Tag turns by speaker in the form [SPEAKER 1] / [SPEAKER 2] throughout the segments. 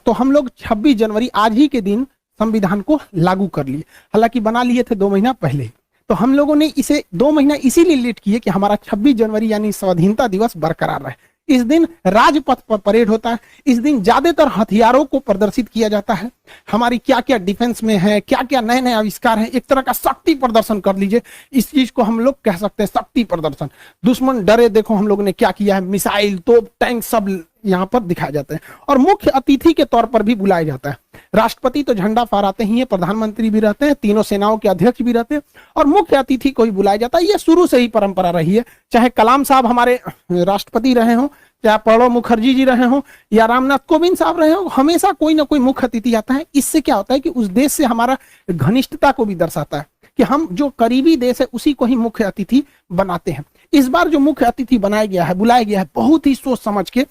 [SPEAKER 1] तो हम लोग 26 जनवरी आज ही के दिन संविधान को लागू कर लिए। हालांकि बना लिए थे 2 महीना पहले। तो हम लोगों ने इसे 2 महीना इसीलिए लेट किए कि हमारा 26 जनवरी यानी स्वाधीनता दिवस बरकरार रहे। इस दिन राजपथ पर परेड होता है, इस दिन ज्यादातर हथियारों को प्रदर्शित किया जाता है, हमारी क्या क्या डिफेंस में है, क्या क्या नए नए आविष्कार हैं, एक तरह का शक्ति प्रदर्शन कर लीजिए। इस चीज को हम लोग कह सकते हैं शक्ति प्रदर्शन। दुश्मन डरे, देखो हम लोग ने क्या किया है, मिसाइल, तोप, टैंक सब यहाँ पर दिखाए जाते हैं। और मुख्य अतिथि के तौर पर भी बुलाया जाता है। राष्ट्रपति तो झंडा फहराते ही है, प्रधानमंत्री भी रहते हैं, तीनों सेनाओं के अध्यक्ष भी रहते हैं, और मुख्य अतिथि को भी बुलाया जाता है। ये शुरू से ही परंपरा रही है। चाहे कलाम साहब हमारे राष्ट्रपति रहे हों, चाहे प्रणब मुखर्जी जी रहे हों, या रामनाथ कोविंद साहब रहे हों, हमेशा कोई ना कोई मुख्य अतिथि आता है। इससे क्या होता है कि उस देश से हमारा घनिष्ठता को भी दर्शाता है कि हम जो करीबी देश है उसी को ही मुख्य अतिथि बनाते हैं। इस बार जो मुख्य अतिथि बनाया गया है, बुलाया गया है, बहुत ही सोच समझ के,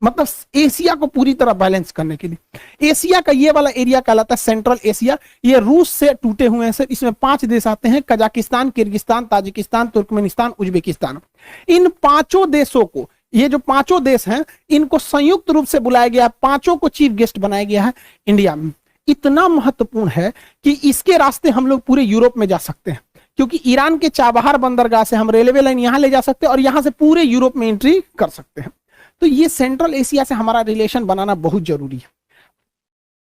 [SPEAKER 1] मतलब एशिया को पूरी तरह बैलेंस करने के लिए। एशिया का ये वाला एरिया कहलाता है सेंट्रल एशिया। ये रूस से टूटे हुए हैं सर। इसमें 5 देश आते हैं, Kazakhstan, Kyrgyzstan, Tajikistan, Turkmenistan, Uzbekistan. इन 5 देशों को, ये जो 5 देश हैं, इनको संयुक्त रूप से बुलाया गया है। 5 को चीफ गेस्ट बनाया गया है इंडिया में। इतना महत्वपूर्ण है कि इसके रास्ते हम लोग पूरे यूरोप में जा सकते हैं, क्योंकि ईरान के चाबहार बंदरगाह से हम रेलवे लाइन यहां ले जा सकते हैं और यहां से पूरे यूरोप में एंट्री कर सकते हैं। तो ये सेंट्रल एशिया से हमारा रिलेशन बनाना बहुत जरूरी है।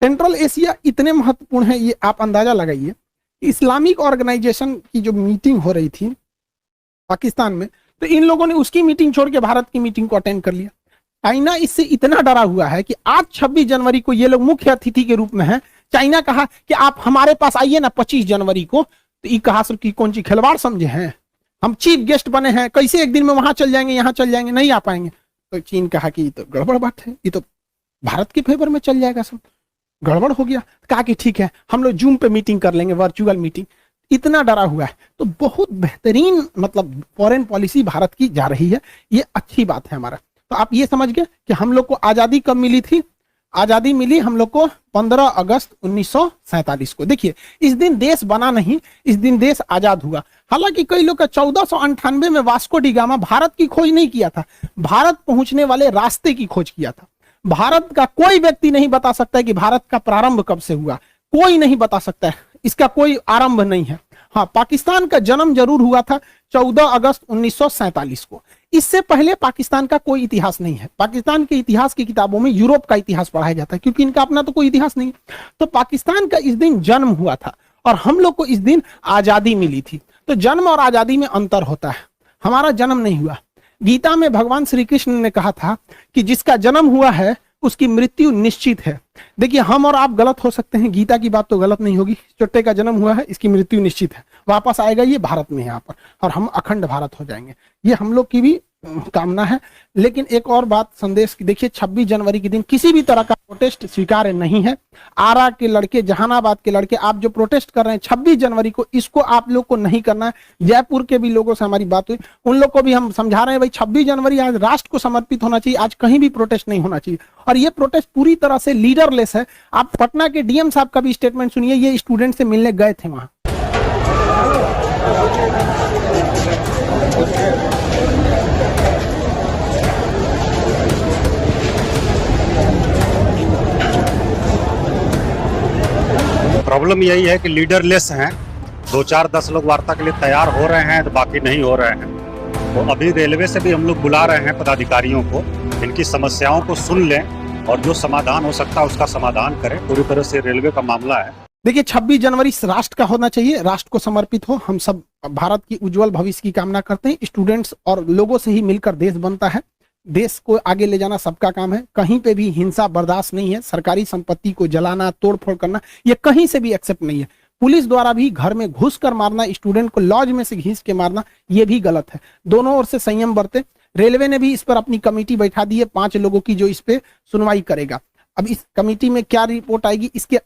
[SPEAKER 1] सेंट्रल एशिया इतने महत्वपूर्ण है, ये आप अंदाजा लगाइए। इस्लामिक ऑर्गेनाइजेशन की जो मीटिंग हो रही थी पाकिस्तान में, तो इन लोगों ने उसकी मीटिंग छोड़ के भारत की मीटिंग को अटेंड कर लिया। चाइना इससे इतना डरा हुआ है कि आज 26 जनवरी को ये लोग मुख्य अतिथि के रूप में हैं। चाइना कहा कि आप हमारे पास आइए ना 25 जनवरी को। तो ये कहा सर कि कौन सी खिलवाड़ समझे हैं, हम चीफ गेस्ट बने हैं, कैसे एक दिन में वहां चल जाएंगे, यहाँ चल जाएंगे, नहीं आ पाएंगे। तो चीन कहा कि ये तो गड़बड़ बात है, ये तो भारत के फेवर में चल जाएगा, सब गड़बड़ हो गया। कहा कि ठीक है, हम लोग जूम पे मीटिंग कर लेंगे, वर्चुअल मीटिंग। इतना डरा हुआ है। तो बहुत बेहतरीन मतलब फॉरेन पॉलिसी भारत की जा रही है, ये अच्छी बात है हमारा। तो आप ये समझ गए कि हम लोग को आजादी कब मिली थी। आजादी मिली हम लोग को 15 अगस्त 1947 को। देखिए, इस दिन देश बना नहीं, इस दिन देश आजाद हुआ। हालांकि कई लोग का 1498 में वास्को डी गामा भारत की खोज नहीं किया था, भारत पहुंचने वाले रास्ते की खोज किया था। भारत का कोई व्यक्ति नहीं बता सकता है कि भारत का प्रारंभ कब से हुआ, कोई नहीं बता सकता है, इसका कोई आरंभ नहीं है। हाँ, पाकिस्तान का जन्म जरूर हुआ था 14 अगस्त 1947 को। इससे पहले पाकिस्तान का कोई इतिहास नहीं है। पाकिस्तान के इतिहास की किताबों में यूरोप का इतिहास पढ़ाया जाता है, क्योंकि इनका अपना तो कोई इतिहास नहीं। तो पाकिस्तान का इस दिन जन्म हुआ था और हम लोग को इस दिन आजादी मिली थी। तो जन्म और आजादी में अंतर होता है। हमारा जन्म नहीं हुआ। गीता में भगवान श्री कृष्ण ने कहा था कि जिसका जन्म हुआ है उसकी मृत्यु निश्चित है। देखिए, हम और आप गलत हो सकते हैं, गीता की बात तो गलत नहीं होगी। चुट्टे का जन्म हुआ है, इसकी मृत्यु निश्चित है, वापस आएगा ये भारत में यहाँ पर, और हम अखंड भारत हो जाएंगे। ये हम लोग की भी कामना है। लेकिन एक और बात संदेश की, देखिए 26 जनवरी के दिन किसी भी तरह का प्रोटेस्ट स्वीकार्य नहीं है। आरा के लड़के, जहानाबाद के लड़के, आप जो प्रोटेस्ट कर रहे हैं 26 जनवरी को, इसको आप लोग को नहीं करना है। जयपुर के भी लोगों से हमारी बात हुई, उन लोग को भी हम समझा रहे हैं भाई 26 जनवरी आज राष्ट्र को समर्पित होना चाहिए, आज कहीं भी प्रोटेस्ट नहीं होना चाहिए। और ये प्रोटेस्ट पूरी तरह से लीडरलेस है। आप पटना के डीएम साहब का भी स्टेटमेंट सुनिए, ये स्टूडेंट से मिलने गए थे वहां।
[SPEAKER 2] प्रॉब्लम यही है कि लीडरलेस हैं। 2-4-10 लोग वार्ता के लिए तैयार हो रहे हैं तो बाकी नहीं हो रहे हैं। तो अभी रेलवे से भी हम लोग बुला रहे हैं पदाधिकारियों को, इनकी समस्याओं को सुन लें और जो समाधान हो सकता है उसका समाधान करें। पूरी तरह से रेलवे का मामला है।
[SPEAKER 1] देखिए, 26 जनवरी राष्ट्र का होना चाहिए, राष्ट्र को समर्पित हो। हम सब भारत की उज्जवल भविष्य की कामना करते हैं। स्टूडेंट्स और लोगों से ही मिलकर देश बनता है। देश को आगे ले जाना सबका काम है। कहीं पे भी हिंसा बर्दाश्त नहीं है। सरकारी संपत्ति को जलाना, तोड़फोड़ करना, ये कहीं से भी एक्सेप्ट नहीं है। पुलिस द्वारा भी घर में घुस कर मारना, स्टूडेंट को लॉज में से घिस के मारना, ये भी गलत है। दोनों ओर से संयम बरते। रेलवे ने भी इस पर अपनी कमेटी बैठा दी है 5 लोगों की, जो इस पे सुनवाई करेगा। अब इस कमेटी में क्या रिपोर्ट आएगी, इसके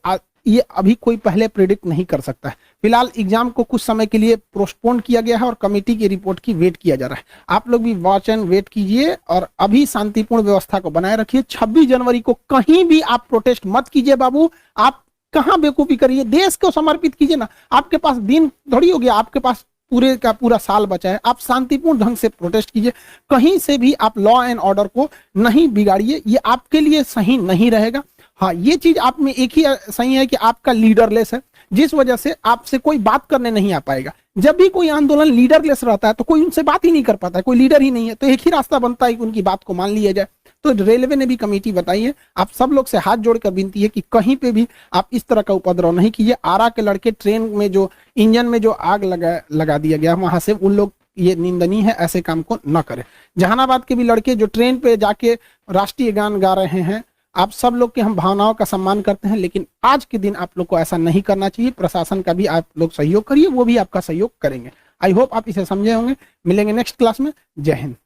[SPEAKER 1] ये अभी कोई पहले प्रेडिक्ट नहीं कर सकता है। फिलहाल एग्जाम को कुछ समय के लिए पोस्टपोन किया गया है और कमेटी की रिपोर्ट की वेट किया जा रहा है। आप लोग भी वॉच एंड वेट कीजिए और अभी शांतिपूर्ण व्यवस्था को बनाए रखिए। 26 जनवरी को कहीं भी आप प्रोटेस्ट मत कीजिए बाबू। आप कहाँ बेवकूफी करिए, देश को समर्पित कीजिए ना। आपके पास दिन थोड़ी हो गया, आपके पास पूरे का पूरा साल बचा है। आप शांतिपूर्ण ढंग से प्रोटेस्ट कीजिए। कहीं से भी आप लॉ एंड ऑर्डर को नहीं बिगाड़िए, ये आपके लिए सही नहीं रहेगा। हाँ, ये चीज आप में एक ही सही है कि आपका लीडरलेस है, जिस वजह से आपसे कोई बात करने नहीं आ पाएगा। जब भी कोई आंदोलन लीडरलेस रहता है तो कोई उनसे बात ही नहीं कर पाता है, कोई लीडर ही नहीं है, तो एक ही रास्ता बनता है कि उनकी बात को मान लिया जाए। तो रेलवे ने भी कमेटी बताई है। आप सब लोग से हाथ जोड़कर विनती है कि कहीं पे भी आप इस तरह का उपद्रव नहीं कीजिए। आरा के लड़के ट्रेन में जो इंजन में जो आग लगा दिया गया वहां से, उन लोग, ये निंदनीय है, ऐसे काम को न करें। जहानाबाद के भी लड़के जो ट्रेन पे जाके राष्ट्रीय गान गा रहे हैं, आप सब लोग के हम भावनाओं का सम्मान करते हैं, लेकिन आज के दिन आप लोग को ऐसा नहीं करना चाहिए। प्रशासन का भी आप लोग सहयोग करिए, वो भी आपका सहयोग करेंगे। आई होप आप इसे समझे होंगे। मिलेंगे नेक्स्ट क्लास में। जय हिंद।